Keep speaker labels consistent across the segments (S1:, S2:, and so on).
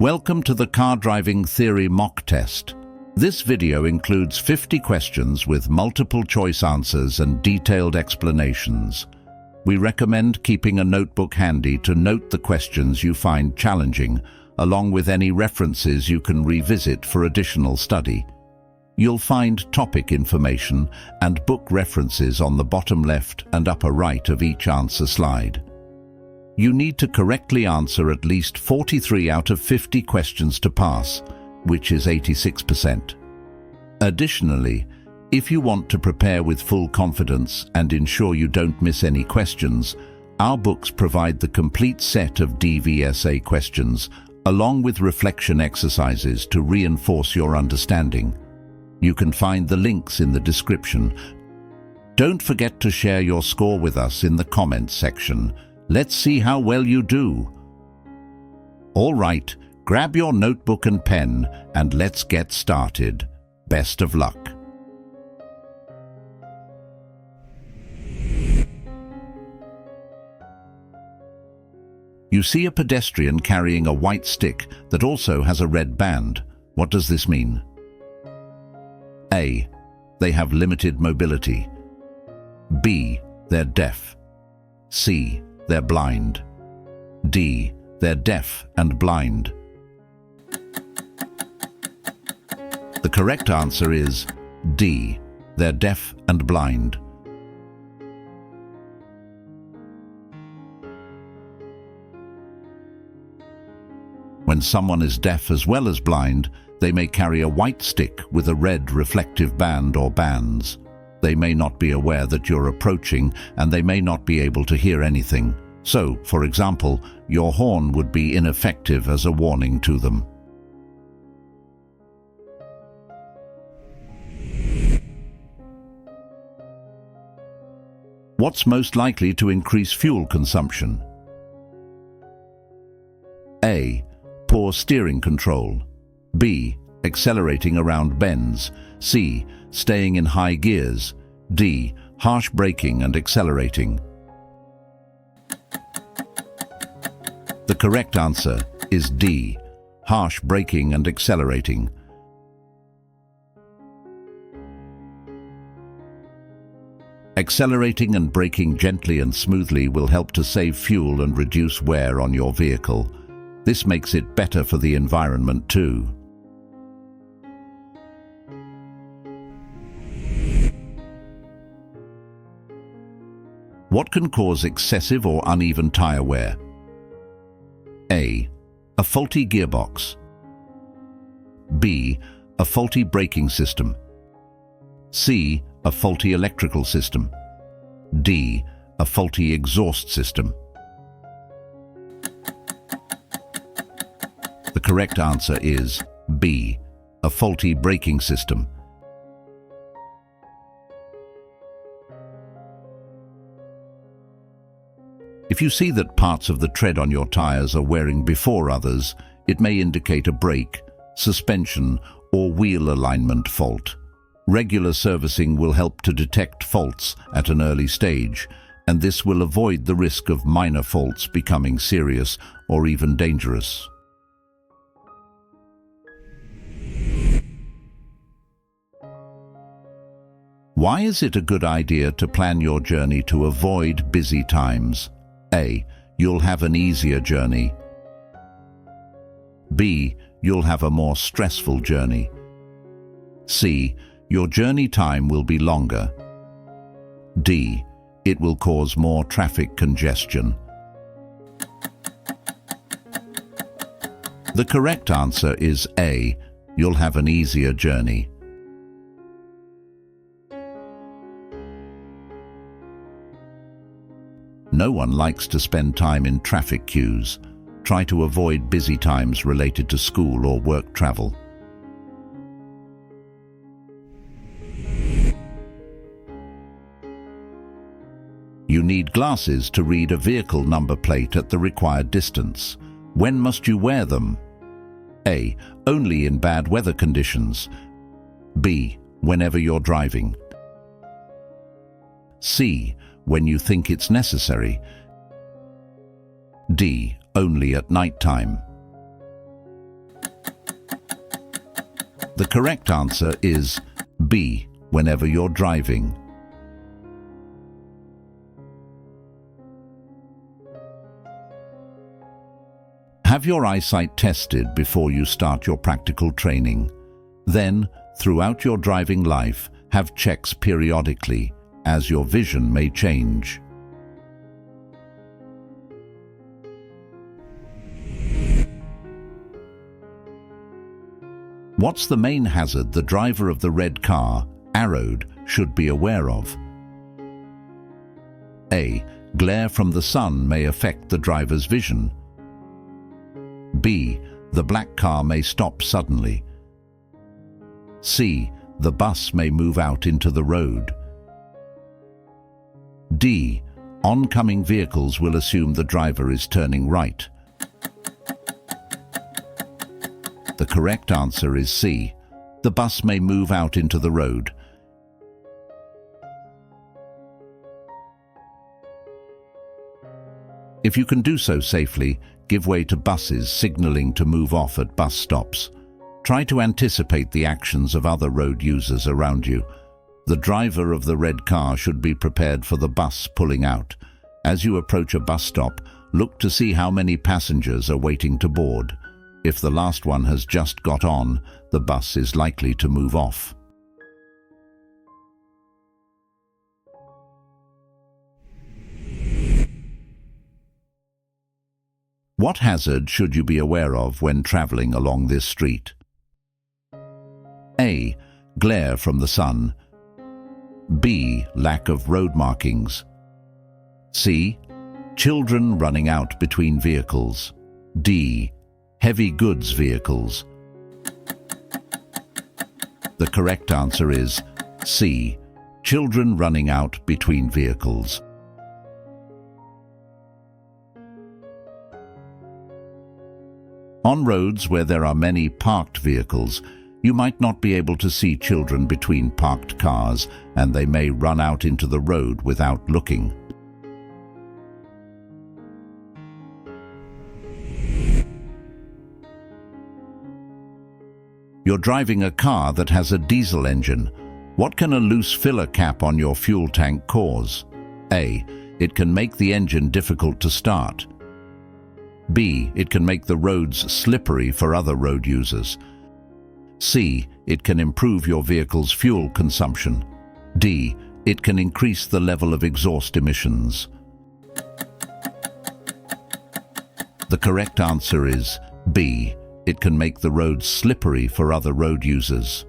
S1: Welcome to the Car Driving Theory Mock Test. This video includes 50 questions with multiple choice answers and detailed explanations. We recommend keeping a notebook handy to note the questions you find challenging, along with any references you can revisit for additional study. You'll find topic information and book references on the bottom left and upper right of each answer slide. You need to correctly answer at least 43 out of 50 questions to pass, which is 86%. Additionally, if you want to prepare with full confidence and ensure you don't miss any questions, our books provide the complete set of DVSA questions, along with reflection exercises to reinforce your understanding. You can find the links in the description. Don't forget to share your score with us in the comments section. Let's see how well you do. All right, grab your notebook and pen and let's get started. Best of luck. You see a pedestrian carrying a white stick that also has a red band. What does this mean? A. They have limited mobility. B. They're deaf. C. They're blind. D. They're deaf and blind. The correct answer is D. They're deaf and blind. When someone is deaf as well as blind, they may carry a white stick with a red reflective band or bands. They may not be aware that you're approaching, and they may not be able to hear anything. So, for example, your horn would be ineffective as a warning to them. What's most likely to increase fuel consumption? A. Poor steering control. B. Accelerating around bends. C. Staying in high gears. D. Harsh braking and accelerating. The correct answer is D. Harsh braking and accelerating. Accelerating and braking gently and smoothly will help to save fuel and reduce wear on your vehicle. This makes it better for the environment too. What can cause excessive or uneven tire wear? A. A faulty gearbox. B. A faulty braking system. C. A faulty electrical system. D. A faulty exhaust system. The correct answer is B. A faulty braking system. If you see that parts of the tread on your tires are wearing before others, it may indicate a brake, suspension, or wheel alignment fault. Regular servicing will help to detect faults at an early stage, and this will avoid the risk of minor faults becoming serious or even dangerous. Why is it a good idea to plan your journey to avoid busy times? A. You'll have an easier journey. B. You'll have a more stressful journey. C. Your journey time will be longer. D. It will cause more traffic congestion. The correct answer is A. You'll have an easier journey. No one likes to spend time in traffic queues. Try to avoid busy times related to school or work travel. You need glasses to read a vehicle number plate at the required distance. When must you wear them? A. Only in bad weather conditions. B. Whenever you're driving. C. When you think it's necessary. D. Only at night time. The correct answer is B, whenever you're driving. Have your eyesight tested before you start your practical training. Then, throughout your driving life, have checks periodically, as your vision may change. What's the main hazard the driver of the red car, arrowed, should be aware of? A. Glare from the sun may affect the driver's vision. B. The black car may stop suddenly. C. The bus may move out into the road. D. Oncoming vehicles will assume the driver is turning right. The correct answer is C. The bus may move out into the road. If you can do so safely, give way to buses signaling to move off at bus stops. Try to anticipate the actions of other road users around you. The driver of the red car should be prepared for the bus pulling out. As you approach a bus stop, look to see how many passengers are waiting to board. If the last one has just got on, the bus is likely to move off. What hazard should you be aware of when traveling along this street? A. Glare from the sun. B. Lack of road markings. C. Children running out between vehicles. D. Heavy goods vehicles. The correct answer is C. Children running out between vehicles. On roads where there are many parked vehicles, you might not be able to see children between parked cars, and they may run out into the road without looking. You're driving a car that has a diesel engine. What can a loose filler cap on your fuel tank cause? A. It can make the engine difficult to start. B. It can make the roads slippery for other road users. C. It can improve your vehicle's fuel consumption. D. It can increase the level of exhaust emissions. The correct answer is B. It can make the roads slippery for other road users.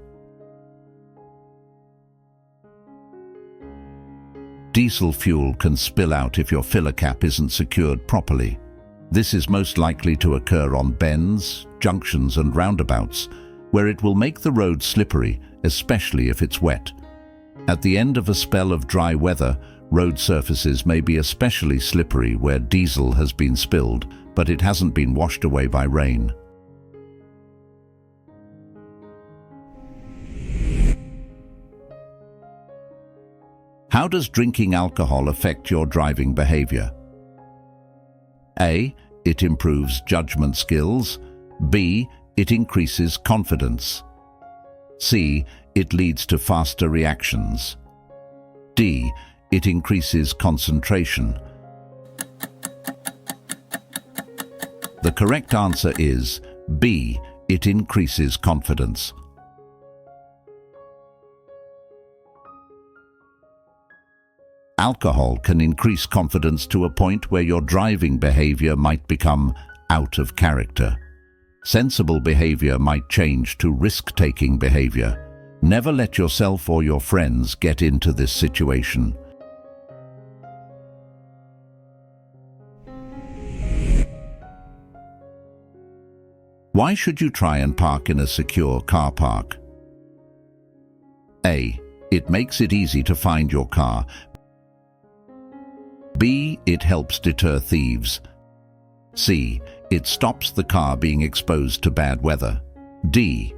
S1: Diesel fuel can spill out if your filler cap isn't secured properly. This is most likely to occur on bends, junctions and roundabouts, where it will make the road slippery, especially if it's wet. At the end of a spell of dry weather, road surfaces may be especially slippery where diesel has been spilled, but it hasn't been washed away by rain. How does drinking alcohol affect your driving behavior? A. It improves judgment skills. B. It increases confidence. C. It leads to faster reactions. D. It increases concentration. The correct answer is B. It increases confidence. Alcohol can increase confidence to a point where your driving behavior might become out of character. Sensible behavior might change to risk-taking behavior. Never let yourself or your friends get into this situation. Why should you try and park in a secure car park? A. It makes it easy to find your car. B. It helps deter thieves. C. It stops the car being exposed to bad weather. D.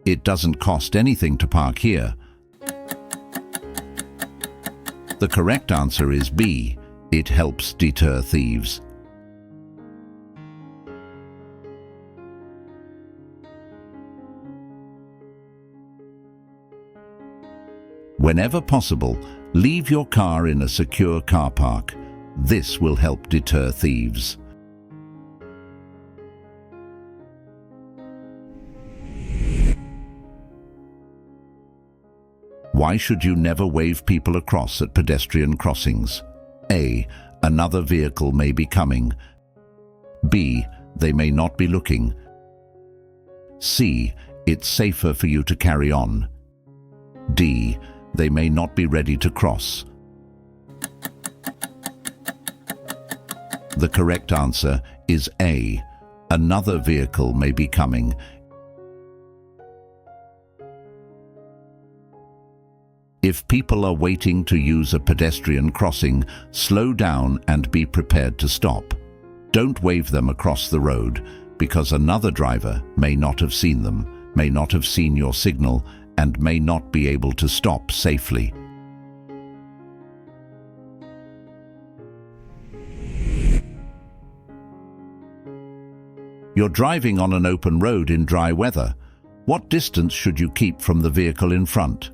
S1: It doesn't cost anything to park here. The correct answer is B. It helps deter thieves. Whenever possible, leave your car in a secure car park. This will help deter thieves. Why should you never wave people across at pedestrian crossings? A. Another vehicle may be coming. B. They may not be looking. C. It's safer for you to carry on. D. They may not be ready to cross. The correct answer is A. Another vehicle may be coming. If people are waiting to use a pedestrian crossing, slow down and be prepared to stop. Don't wave them across the road, because another driver may not have seen them, may not have seen your signal, and may not be able to stop safely. You're driving on an open road in dry weather. What distance should you keep from the vehicle in front?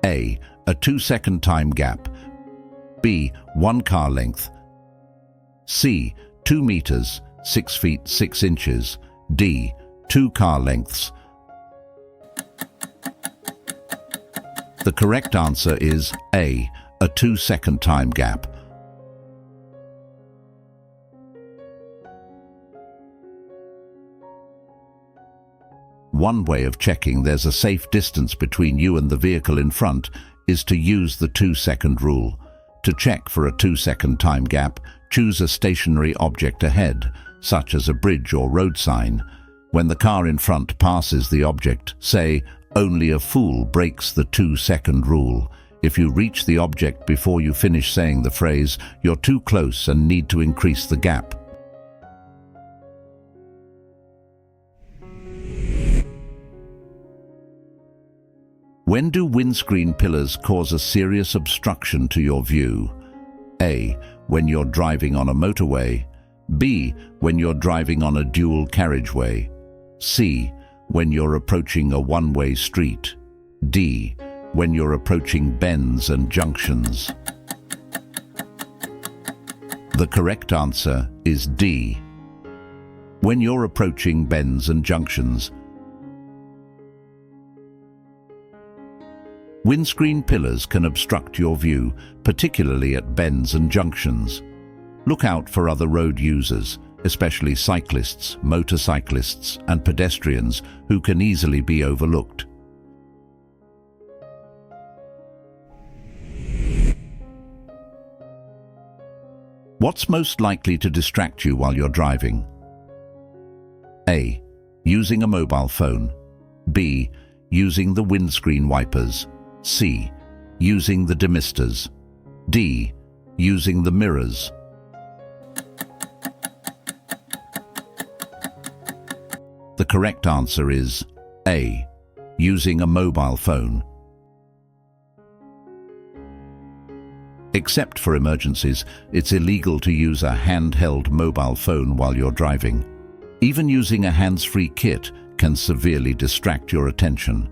S1: A. A 2-second time gap. B. 1 car length. C. 2 meters, 6 feet 6 inches. D. 2 car lengths. The correct answer is A. A 2-second time gap. One way of checking there's a safe distance between you and the vehicle in front is to use the 2-second rule. To check for a 2-second time gap, choose a stationary object ahead, such as a bridge or road sign. When the car in front passes the object, say, "Only a fool breaks the 2-second rule." If you reach the object before you finish saying the phrase, you're too close and need to increase the gap. When do windscreen pillars cause a serious obstruction to your view? A. When you're driving on a motorway. B. When you're driving on a dual carriageway. C. When you're approaching a one-way street. D. When you're approaching bends and junctions. The correct answer is D. When you're approaching bends and junctions. Windscreen pillars can obstruct your view, particularly at bends and junctions. Look out for other road users, especially cyclists, motorcyclists, and pedestrians who can easily be overlooked. What's most likely to distract you while you're driving? A. Using a mobile phone. B. Using the windscreen wipers. C. Using the demisters. D. Using the mirrors. The correct answer is A. Using a mobile phone. Except for emergencies, it's illegal to use a handheld mobile phone while you're driving. Even using a hands-free kit can severely distract your attention.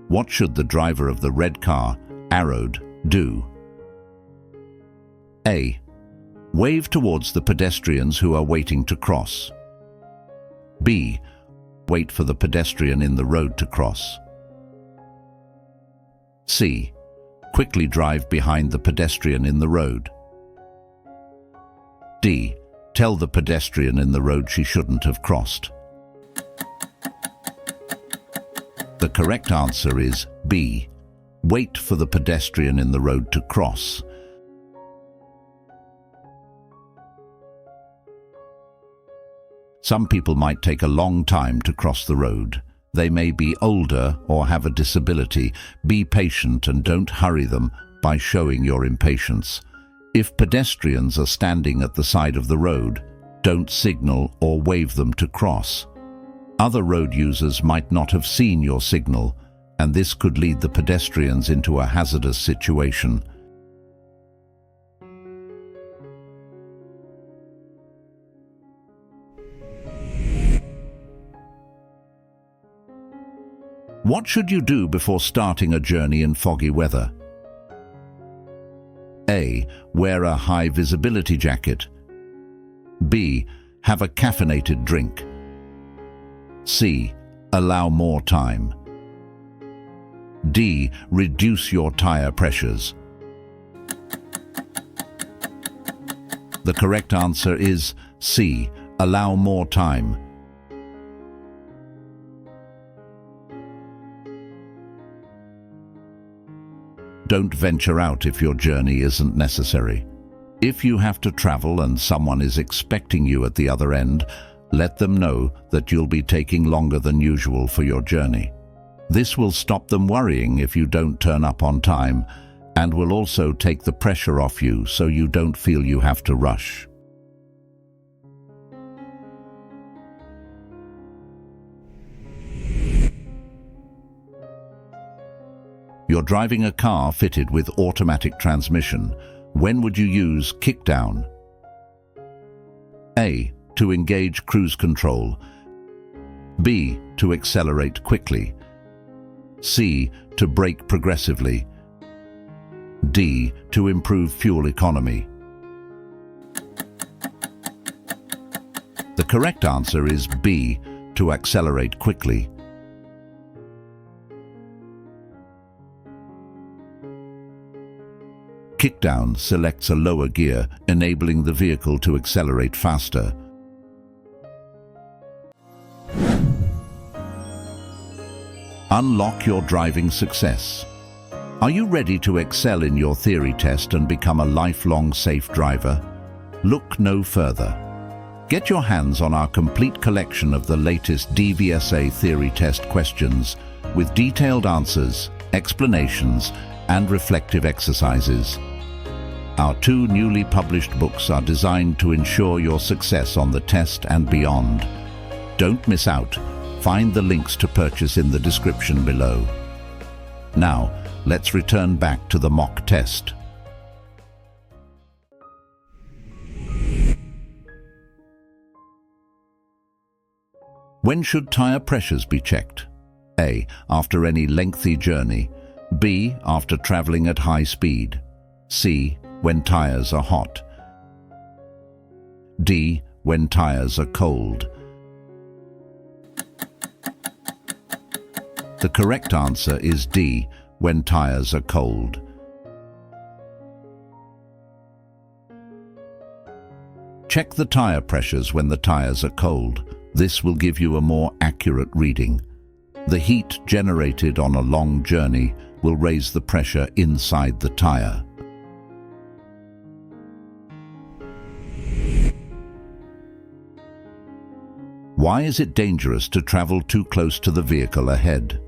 S1: What should the driver of the red car, arrowed, do? A. Wave towards the pedestrians who are waiting to cross. B. Wait for the pedestrian in the road to cross. C. Quickly drive behind the pedestrian in the road. D. Tell the pedestrian in the road she shouldn't have crossed. The correct answer is B. Wait for the pedestrian in the road to cross. Some people might take a long time to cross the road. They may be older or have a disability. Be patient and don't hurry them by showing your impatience. If pedestrians are standing at the side of the road, don't signal or wave them to cross. Other road users might not have seen your signal, and this could lead the pedestrians into a hazardous situation. What should you do before starting a journey in foggy weather? A. Wear a high visibility jacket. B. Have a caffeinated drink. C. Allow more time. D. Reduce your tire pressures. The correct answer is C. Allow more time. Don't venture out if your journey isn't necessary. If you have to travel and someone is expecting you at the other end, let them know that you'll be taking longer than usual for your journey. This will stop them worrying if you don't turn up on time, and will also take the pressure off you so you don't feel you have to rush. You're driving a car fitted with automatic transmission. When would you use kickdown? A. To engage cruise control. B. To accelerate quickly. C. To brake progressively. D. To improve fuel economy. The correct answer is B. To accelerate quickly. Kickdown selects a lower gear, enabling the vehicle to accelerate faster. Unlock your driving success. Are you ready to excel in your theory test and become a lifelong safe driver? Look no further. Get your hands on our complete collection of the latest DVSA theory test questions with detailed answers, explanations, and reflective exercises. Our 2 newly published books are designed to ensure your success on the test and beyond. Don't miss out. Find the links to purchase in the description below. Now, let's return back to the mock test. When should tire pressures be checked? A. After any lengthy journey. B. After traveling at high speed. C. When tires are hot. D. When tires are cold. The correct answer is D. When tires are cold. Check the tire pressures when the tires are cold. This will give you a more accurate reading. The heat generated on a long journey will raise the pressure inside the tire. Why is it dangerous to travel too close to the vehicle ahead?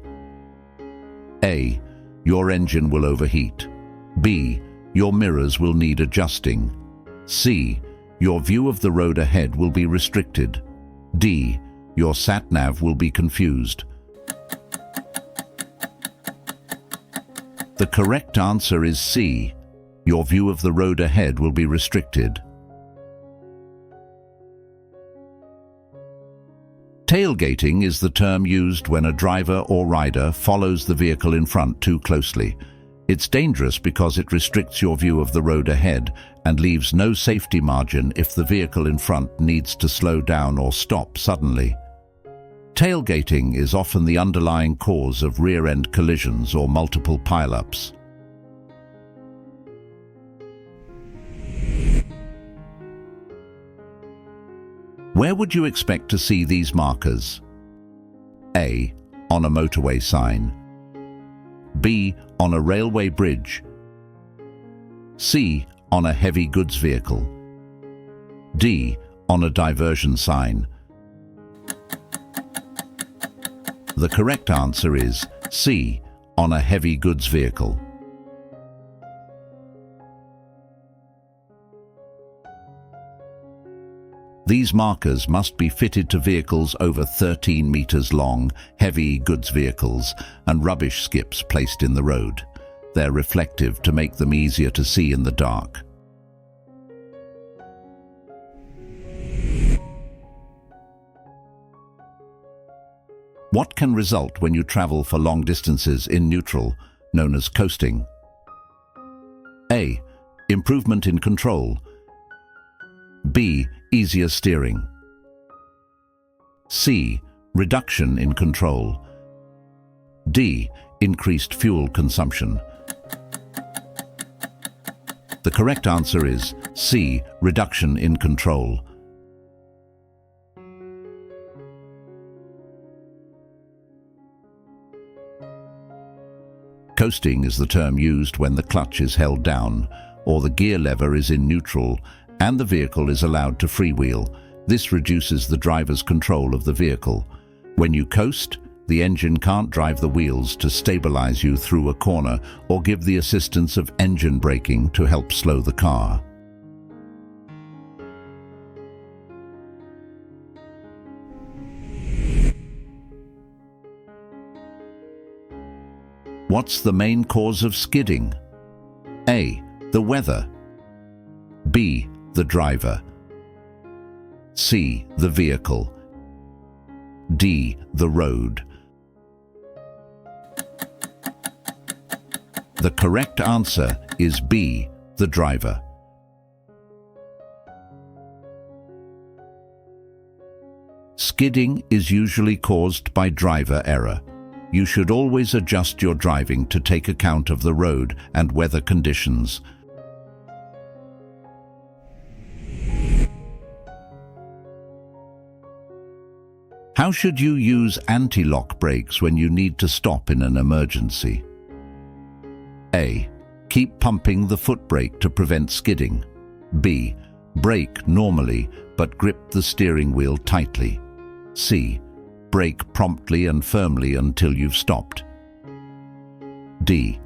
S1: A. Your engine will overheat. B. Your mirrors will need adjusting. C. Your view of the road ahead will be restricted. D. Your sat-nav will be confused. The correct answer is C. Your view of the road ahead will be restricted. Tailgating is the term used when a driver or rider follows the vehicle in front too closely. It's dangerous because it restricts your view of the road ahead and leaves no safety margin if the vehicle in front needs to slow down or stop suddenly. Tailgating is often the underlying cause of rear-end collisions or multiple pile-ups. Where would you expect to see these markers? A. On a motorway sign. B. On a railway bridge. C. On a heavy goods vehicle. D. On a diversion sign. The correct answer is C. On a heavy goods vehicle. These markers must be fitted to vehicles over 13 meters long, heavy goods vehicles, and rubbish skips placed in the road. They're reflective to make them easier to see in the dark. What can result when you travel for long distances in neutral, known as coasting? A. Improvement in control. B. Easier steering. C. Reduction in control. D. Increased fuel consumption. The correct answer is C. Reduction in control. Coasting is the term used when the clutch is held down or the gear lever is in neutral and the vehicle is allowed to freewheel. This reduces the driver's control of the vehicle. When you coast, the engine can't drive the wheels to stabilize you through a corner or give the assistance of engine braking to help slow the car. What's the main cause of skidding? A. The weather. B. The driver. C. The vehicle. D. The road. The correct answer is B. The driver. Skidding is usually caused by driver error. You should always adjust your driving to take account of the road and weather conditions. How should you use anti-lock brakes when you need to stop in an emergency? A. Keep pumping the foot brake to prevent skidding. B. Brake normally, but grip the steering wheel tightly. C. Brake promptly and firmly until you've stopped. D.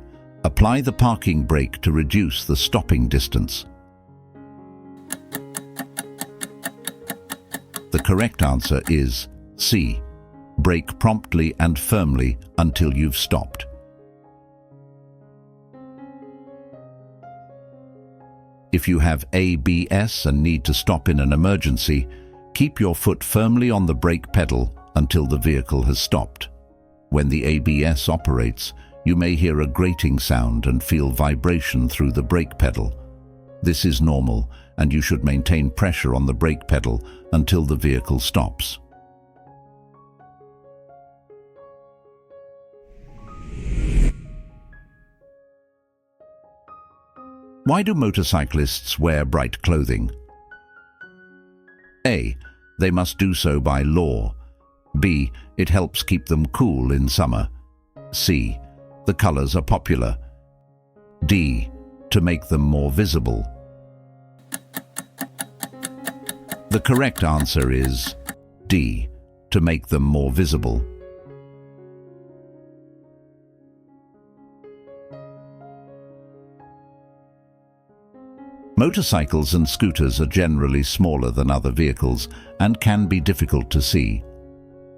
S1: Apply the parking brake to reduce the stopping distance. The correct answer is C. Brake promptly and firmly until you've stopped. If you have ABS and need to stop in an emergency, keep your foot firmly on the brake pedal until the vehicle has stopped. When the ABS operates, you may hear a grating sound and feel vibration through the brake pedal. This is normal, and you should maintain pressure on the brake pedal until the vehicle stops. Why do motorcyclists wear bright clothing? A. They must do so by law. B. It helps keep them cool in summer. C. The colors are popular. D. To make them more visible. The correct answer is D. To make them more visible. Motorcycles and scooters are generally smaller than other vehicles and can be difficult to see.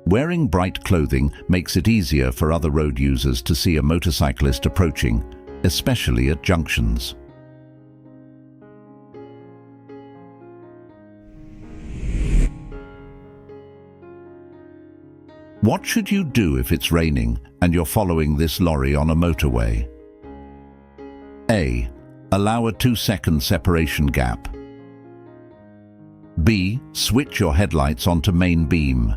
S1: Wearing bright clothing makes it easier for other road users to see a motorcyclist approaching, especially at junctions. What should you do if it's raining and you're following this lorry on a motorway? A. Allow a 2-second separation gap. B. Switch your headlights onto main beam.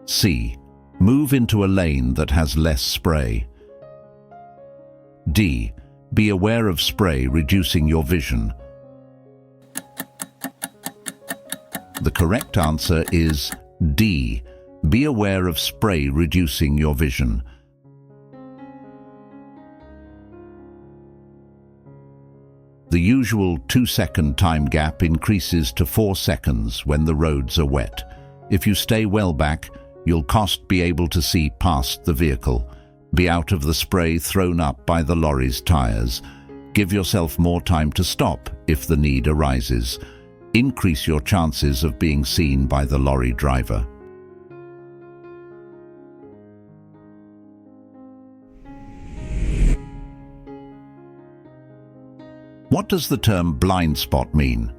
S1: C. Move into a lane that has less spray. D. Be aware of spray reducing your vision. The correct answer is D. Be aware of spray reducing your vision. The usual 2-second time gap increases to 4 seconds when the roads are wet. If you stay well back, you'll be able to see past the vehicle, be out of the spray thrown up by the lorry's tires. Give yourself more time to stop if the need arises. Increase your chances of being seen by the lorry driver. What does the term blind spot mean?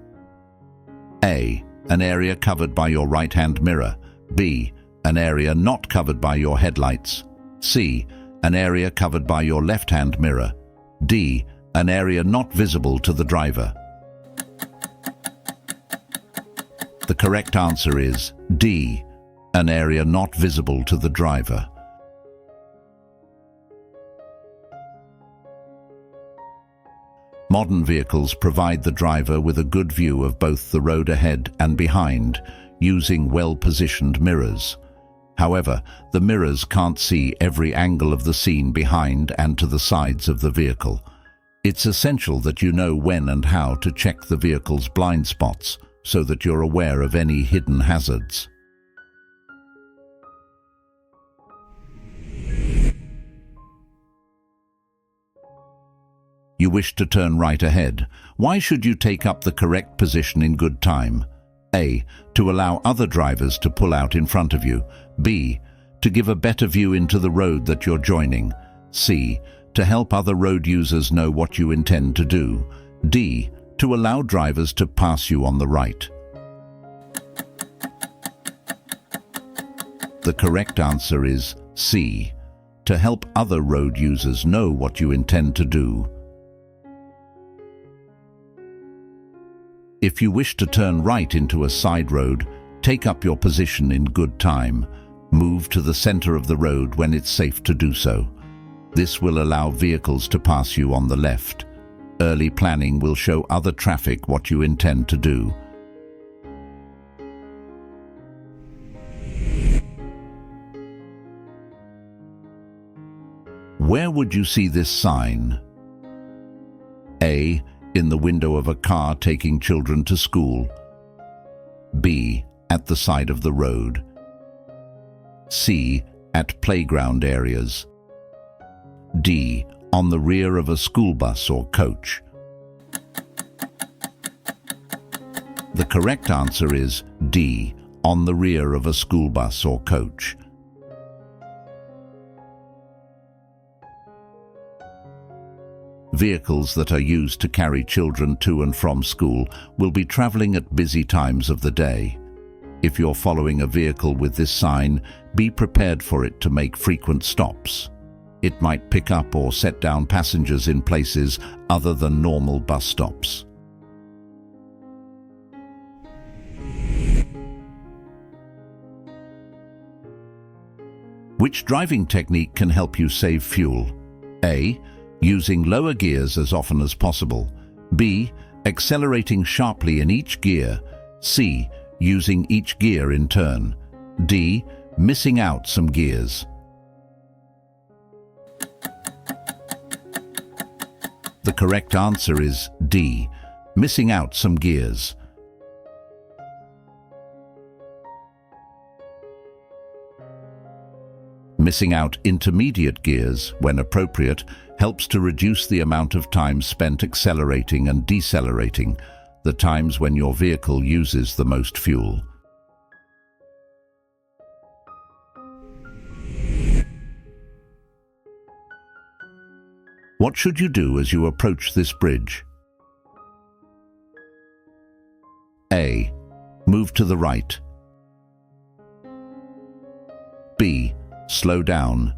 S1: A. An area covered by your right-hand mirror. B. an area not covered by your headlights. C, an area covered by your left-hand mirror. D, an area not visible to the driver. The correct answer is D, an area not visible to the driver. Modern vehicles provide the driver with a good view of both the road ahead and behind, using well-positioned mirrors. However, the mirrors can't see every angle of the scene behind and to the sides of the vehicle. It's essential that you know when and how to check the vehicle's blind spots so that you're aware of any hidden hazards. You wish to turn right ahead. Why should you take up the correct position in good time? A, to allow other drivers to pull out in front of you. B, to give a better view into the road that you're joining. C, to help other road users know what you intend to do. D, to allow drivers to pass you on the right. The correct answer is C, to help other road users know what you intend to do. If you wish to turn right into a side road, take up your position in good time. Move to the center of the road when it's safe to do so. This will allow vehicles to pass you on the left. Early planning will show other traffic what you intend to do. Where would you see this sign? A, in the window of a car taking children to school. B, at the side of the road. C, at playground areas. D, on the rear of a school bus or coach. The correct answer is D, on the rear of a school bus or coach. Vehicles that are used to carry children to and from school will be traveling at busy times of the day. If you're following a vehicle with this sign, be prepared for it to make frequent stops. It might pick up or set down passengers in places other than normal bus stops. Which driving technique can help you save fuel? A, using lower gears as often as possible. B, accelerating sharply in each gear. C, using each gear in turn. D, missing out some gears. The correct answer is D, missing out some gears. Missing out intermediate gears, when appropriate, helps to reduce the amount of time spent accelerating and decelerating, the times when your vehicle uses the most fuel. What should you do as you approach this bridge? A, move to the right. B, slow down.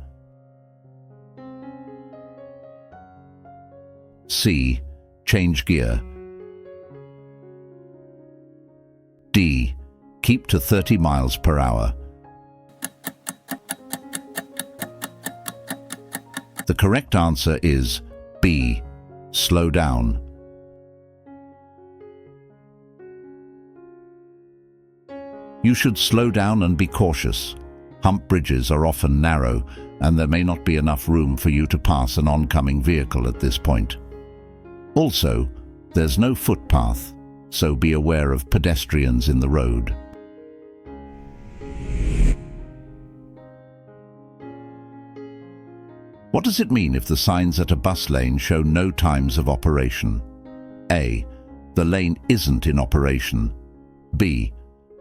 S1: C, change gear. D, keep to 30 miles per hour. The correct answer is B, slow down. You should slow down and be cautious. Hump bridges are often narrow, and there may not be enough room for you to pass an oncoming vehicle at this point. Also, there's no footpath, so be aware of pedestrians in the road. What does it mean if the signs at a bus lane show no times of operation? A, the lane isn't in operation. B,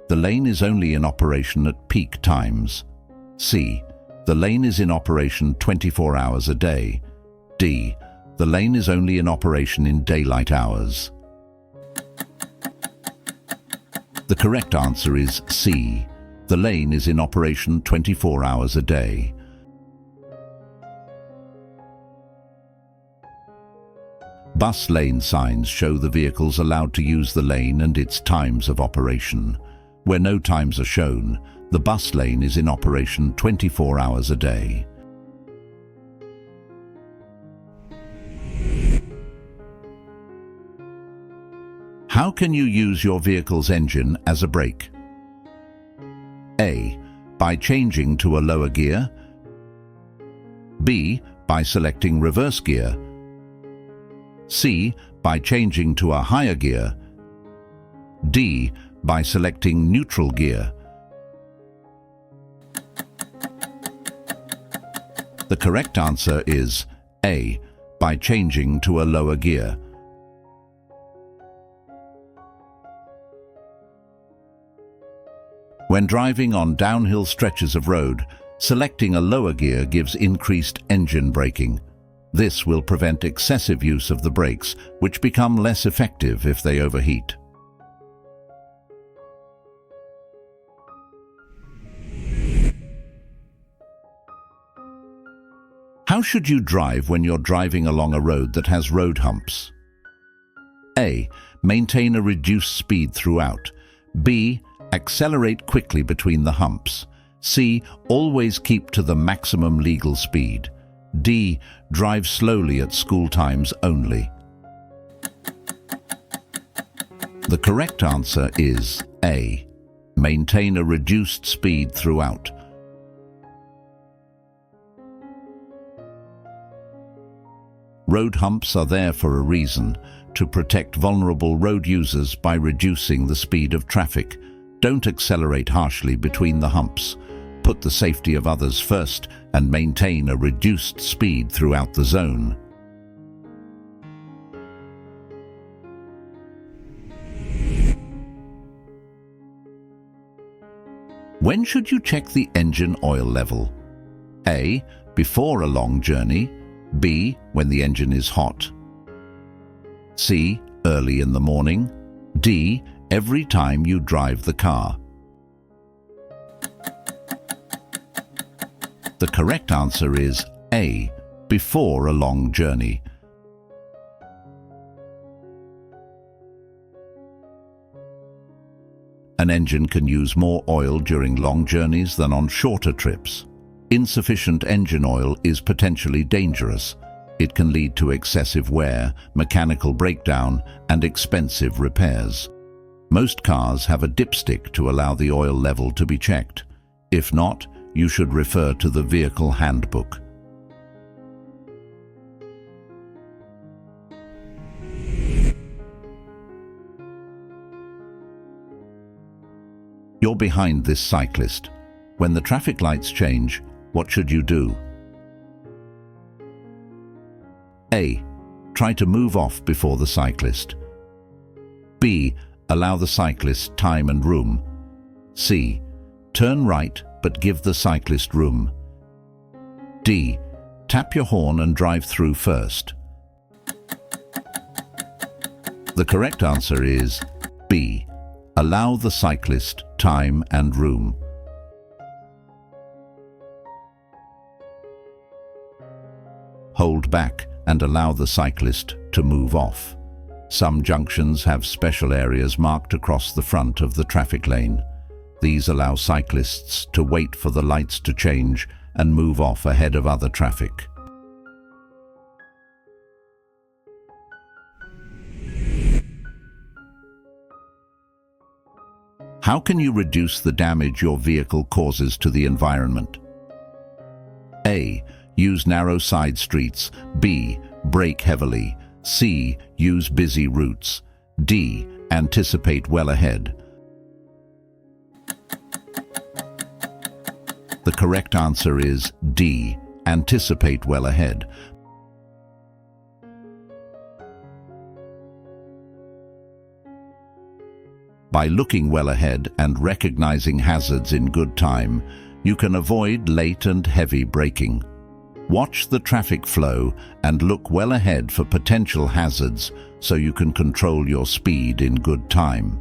S1: the lane is only in operation at peak times. C, the lane is in operation 24 hours a day. D, the lane is only in operation in daylight hours. The correct answer is C. The lane is in operation 24 hours a day. Bus lane signs show the vehicles allowed to use the lane and its times of operation. Where no times are shown, the bus lane is in operation 24 hours a day. How can you use your vehicle's engine as a brake? A. By changing to a lower gear. B. By selecting reverse gear. C. By changing to a higher gear. D. By selecting neutral gear. The correct answer is A. By changing to a lower gear. When driving on downhill stretches of road, selecting a lower gear gives increased engine braking. This will prevent excessive use of the brakes, which become less effective if they overheat. How should you drive when you're driving along a road that has road humps? A. Maintain a reduced speed throughout. B. Accelerate quickly between the humps. C. Always keep to the maximum legal speed. D. Drive slowly at school times only. The correct answer is A. Maintain a reduced speed throughout. Road humps are there for a reason, to protect vulnerable road users by reducing the speed of traffic. Don't accelerate harshly between the humps. Put the safety of others first and maintain a reduced speed throughout the zone. When should you check the engine oil level? A. Before a long journey. B. When the engine is hot. C. Early in the morning. D. Every time you drive the car. The correct answer is A. Before a long journey. An engine can use more oil during long journeys than on shorter trips. Insufficient engine oil is potentially dangerous. It can lead to excessive wear, mechanical breakdown, and expensive repairs. Most cars have a dipstick to allow the oil level to be checked. If not, you should refer to the vehicle handbook. You're behind this cyclist. When the traffic lights change, what should you do? A. Try to move off before the cyclist. B. Allow the cyclist time and room. C. Turn right but give the cyclist room. D. Tap your horn and drive through first. The correct answer is B. Allow the cyclist time and room. Hold back and allow the cyclist to move off. Some junctions have special areas marked across the front of the traffic lane. These allow cyclists to wait for the lights to change and move off ahead of other traffic. How can you reduce the damage your vehicle causes to the environment? A. Use narrow side streets. B. Brake heavily. C. Use busy routes. D. Anticipate well ahead. The correct answer is D. Anticipate well ahead. By looking well ahead and recognizing hazards in good time, you can avoid late and heavy braking. Watch the traffic flow and look well ahead for potential hazards so you can control your speed in good time.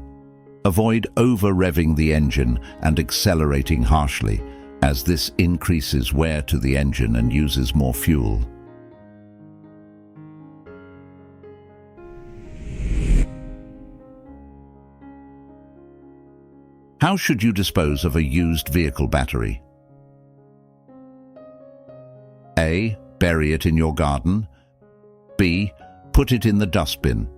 S1: Avoid over-revving the engine and accelerating harshly, as this increases wear to the engine and uses more fuel. How should you dispose of a used vehicle battery? A. Bury it in your garden. B. Put it in the dustbin.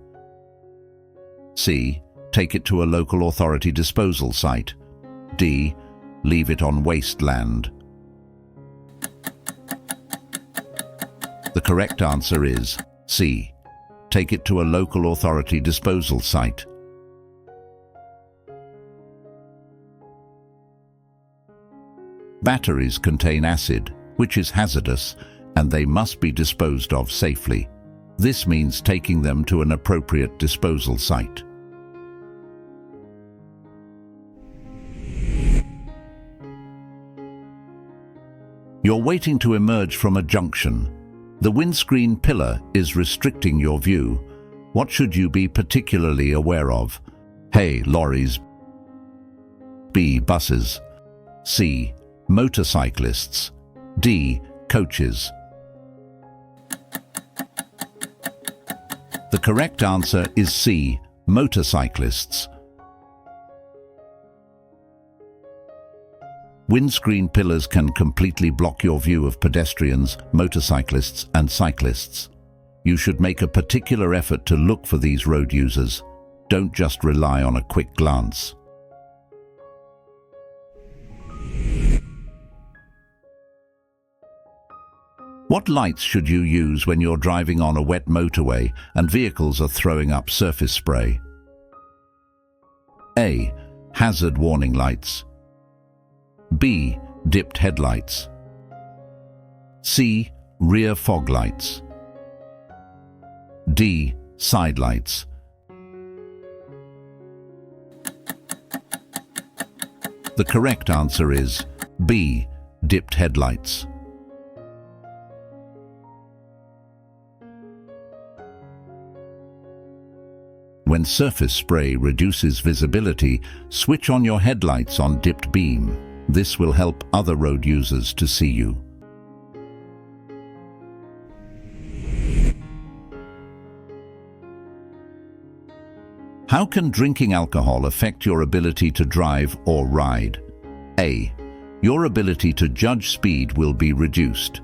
S1: C. Take it to a local authority disposal site. D. Leave it on wasteland. The correct answer is C. Take it to a local authority disposal site. Batteries contain acid, which is hazardous, and they must be disposed of safely. This means taking them to an appropriate disposal site. You're waiting to emerge from a junction. The windscreen pillar is restricting your view. What should you be particularly aware of? A. Lorries. B. Buses. C. Motorcyclists. D. Coaches. The correct answer is C. Motorcyclists. Windscreen pillars can completely block your view of pedestrians, motorcyclists, and cyclists. You should make a particular effort to look for these road users. Don't just rely on a quick glance. What lights should you use when you're driving on a wet motorway and vehicles are throwing up surface spray? A. Hazard warning lights. B. Dipped headlights. C. Rear fog lights. D. Side lights. The correct answer is B. Dipped headlights. When surface spray reduces visibility, switch on your headlights on dipped beam. This will help other road users to see you. How can drinking alcohol affect your ability to drive or ride? A. Your ability to judge speed will be reduced.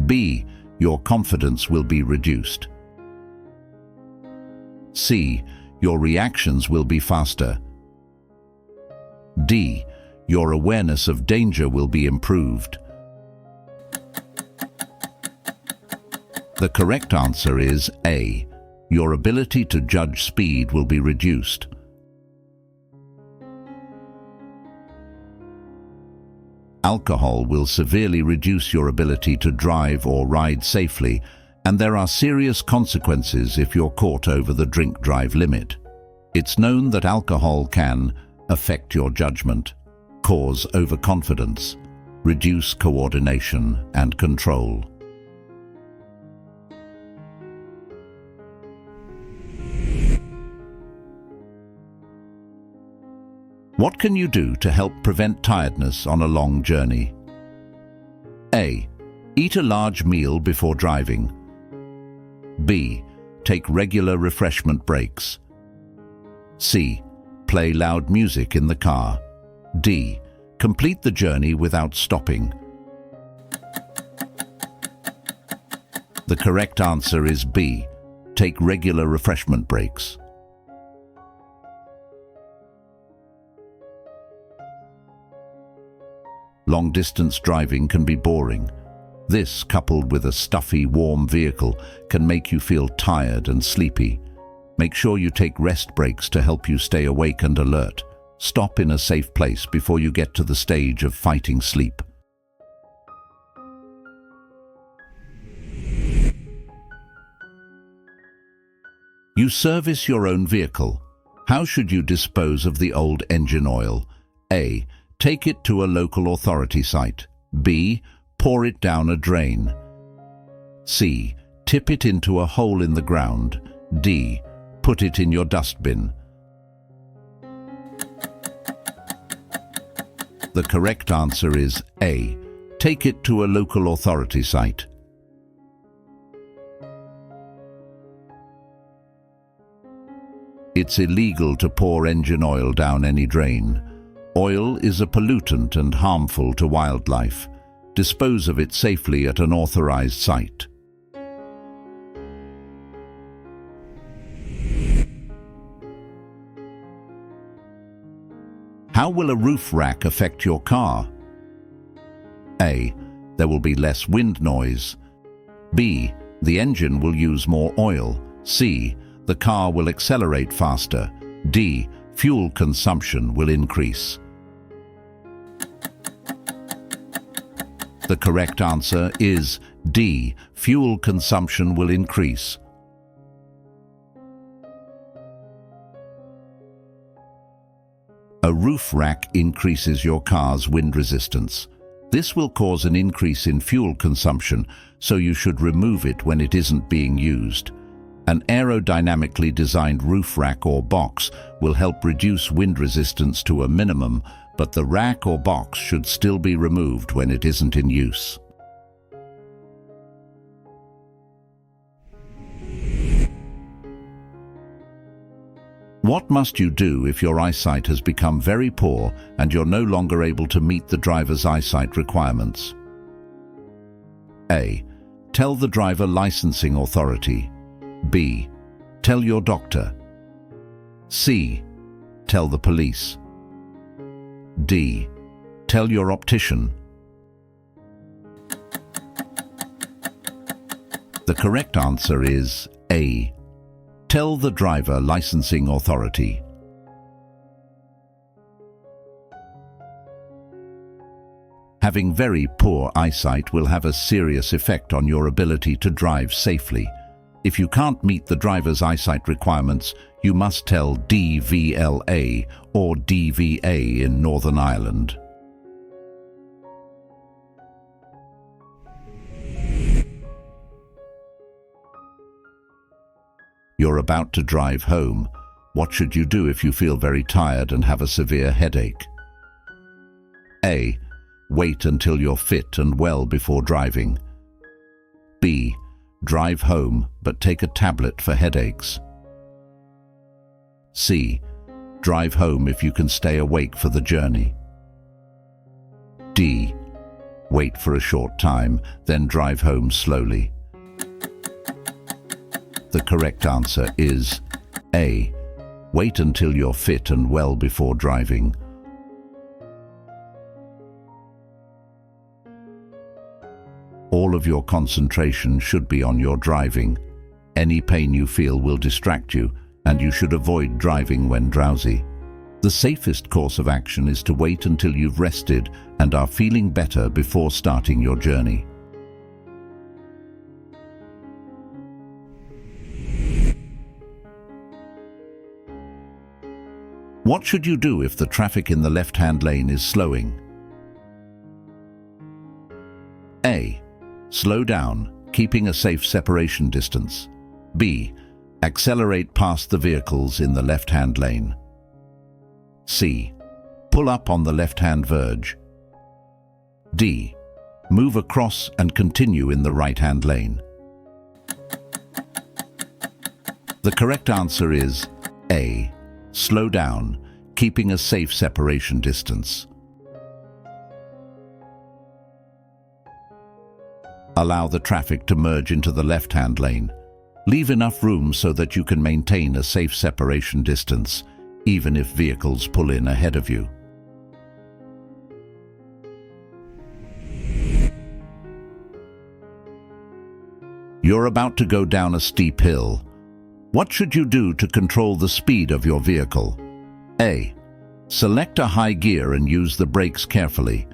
S1: B. Your confidence will be reduced. C. Your reactions will be faster. D. Your awareness of danger will be improved. The correct answer is A. Your ability to judge speed will be reduced. Alcohol will severely reduce your ability to drive or ride safely, and there are serious consequences if you're caught over the drink-drive limit. It's known that alcohol can affect your judgment, cause overconfidence, reduce coordination and control. What can you do to help prevent tiredness on a long journey? A. Eat a large meal before driving. B. Take regular refreshment breaks. C. Play loud music in the car. D. Complete the journey without stopping. The correct answer is B. Take regular refreshment breaks. Long-distance driving can be boring. This, coupled with a stuffy, warm vehicle, can make you feel tired and sleepy. Make sure you take rest breaks to help you stay awake and alert. Stop in a safe place before you get to the stage of fighting sleep. You service your own vehicle. How should you dispose of the old engine oil? A. Take it to a local authority site. B. Pour it down a drain. C. Tip it into a hole in the ground. D. Put it in your dustbin. The correct answer is A. Take it to a local authority site. It's illegal to pour engine oil down any drain. Oil is a pollutant and harmful to wildlife. Dispose of it safely at an authorized site. How will a roof rack affect your car? A. There will be less wind noise. B. The engine will use more oil. C. The car will accelerate faster. D. Fuel consumption will increase. The correct answer is D. Fuel consumption will increase. A roof rack increases your car's wind resistance. This will cause an increase in fuel consumption, so you should remove it when it isn't being used. An aerodynamically designed roof rack or box will help reduce wind resistance to a minimum, but the rack or box should still be removed when it isn't in use. What must you do if your eyesight has become very poor and you're no longer able to meet the driver's eyesight requirements? A. Tell the driver licensing authority. B. Tell your doctor. C. Tell the police. D. Tell your optician. The correct answer is A. Tell the driver licensing authority. Having very poor eyesight will have a serious effect on your ability to drive safely. If you can't meet the driver's eyesight requirements, you must tell DVLA or DVA in Northern Ireland. You're about to drive home. What should you do if you feel very tired and have a severe headache? A. Wait until you're fit and well before driving. B. Drive home, but take a tablet for headaches. C. Drive home if you can stay awake for the journey. D. Wait for a short time, then drive home slowly. The correct answer is A. Wait until you're fit and well before driving. All of your concentration should be on your driving. Any pain you feel will distract you, and you should avoid driving when drowsy. The safest course of action is to wait until you've rested and are feeling better before starting your journey. What should you do if the traffic in the left-hand lane is slowing? A. Slow down, keeping a safe separation distance. B. Accelerate past the vehicles in the left-hand lane. C. Pull up on the left-hand verge. D. Move across and continue in the right-hand lane. The correct answer is A. Slow down, keeping a safe separation distance. Allow the traffic to merge into the left-hand lane. Leave enough room so that you can maintain a safe separation distance, even if vehicles pull in ahead of you. You're about to go down a steep hill. What should you do to control the speed of your vehicle? A. Select a high gear and use the brakes carefully.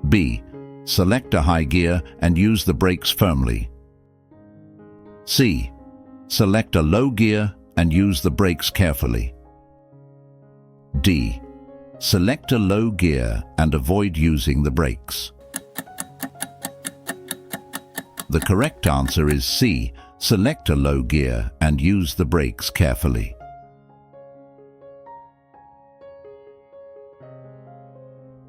S1: B. Select a high gear and use the brakes firmly. C. Select a low gear and use the brakes carefully. D. Select a low gear and avoid using the brakes. The correct answer is C. Select a low gear and use the brakes carefully.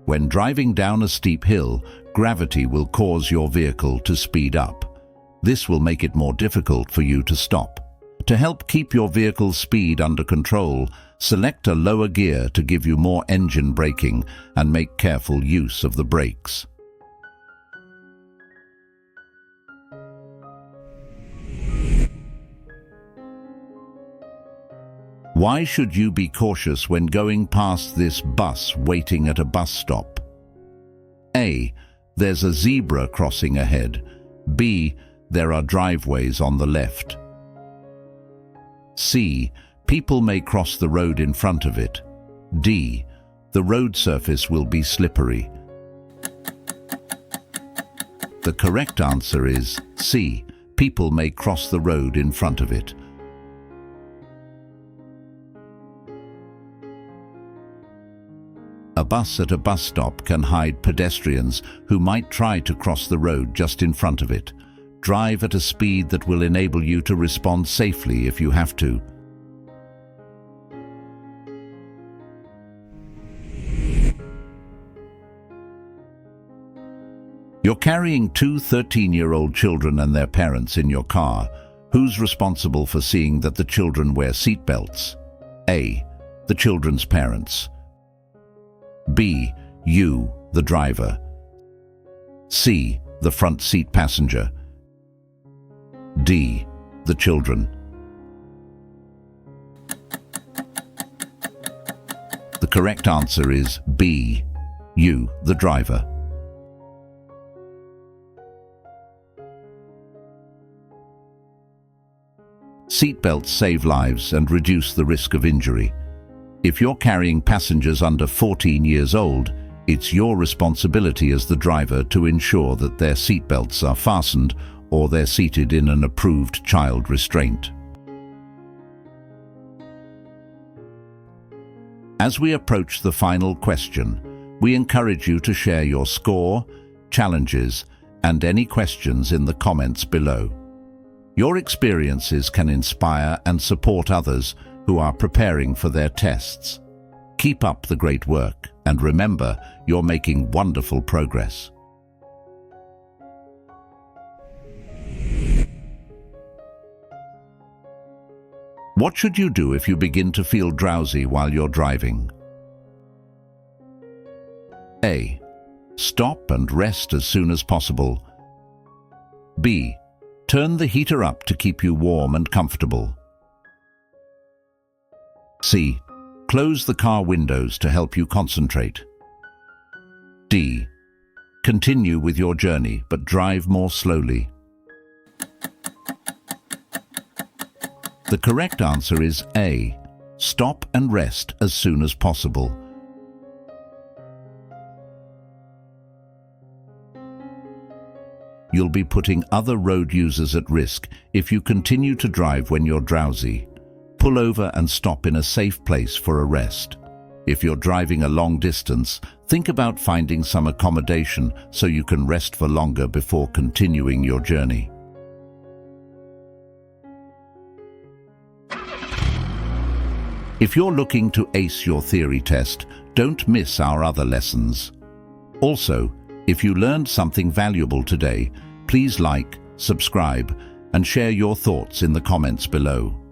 S1: When driving down a steep hill, gravity will cause your vehicle to speed up. This will make it more difficult for you to stop. To help keep your vehicle's speed under control, select a lower gear to give you more engine braking and make careful use of the brakes. Why should you be cautious when going past this bus waiting at a bus stop? A. There's a zebra crossing ahead. B. There are driveways on the left. C. People may cross the road in front of it. D. The road surface will be slippery. The correct answer is C. People may cross the road in front of it. A bus at a bus stop can hide pedestrians who might try to cross the road just in front of it. Drive at a speed that will enable you to respond safely if you have to. You're carrying two 13-year-old children and their parents in your car. Who's responsible for seeing that the children wear seatbelts? A. The children's parents. B. You, the driver. C. The front seat passenger. D. The children. The correct answer is B. You, the driver. Seatbelts save lives and reduce the risk of injury. If you're carrying passengers under 14 years old, it's your responsibility as the driver to ensure that their seatbelts are fastened or they're seated in an approved child restraint. As we approach the final question, we encourage you to share your score, challenges, and any questions in the comments below. Your experiences can inspire and support others who are preparing for their tests. Keep up the great work, and remember, you're making wonderful progress. What should you do if you begin to feel drowsy while you're driving? A. Stop and rest as soon as possible. B. Turn the heater up to keep you warm and comfortable. C. Close the car windows to help you concentrate. D. Continue with your journey, but drive more slowly. The correct answer is A. Stop and rest as soon as possible. You'll be putting other road users at risk if you continue to drive when you're drowsy. Pull over and stop in a safe place for a rest. If you're driving a long distance, think about finding some accommodation so you can rest for longer before continuing your journey. If you're looking to ace your theory test, don't miss our other lessons. Also, if you learned something valuable today, please like, subscribe, and share your thoughts in the comments below.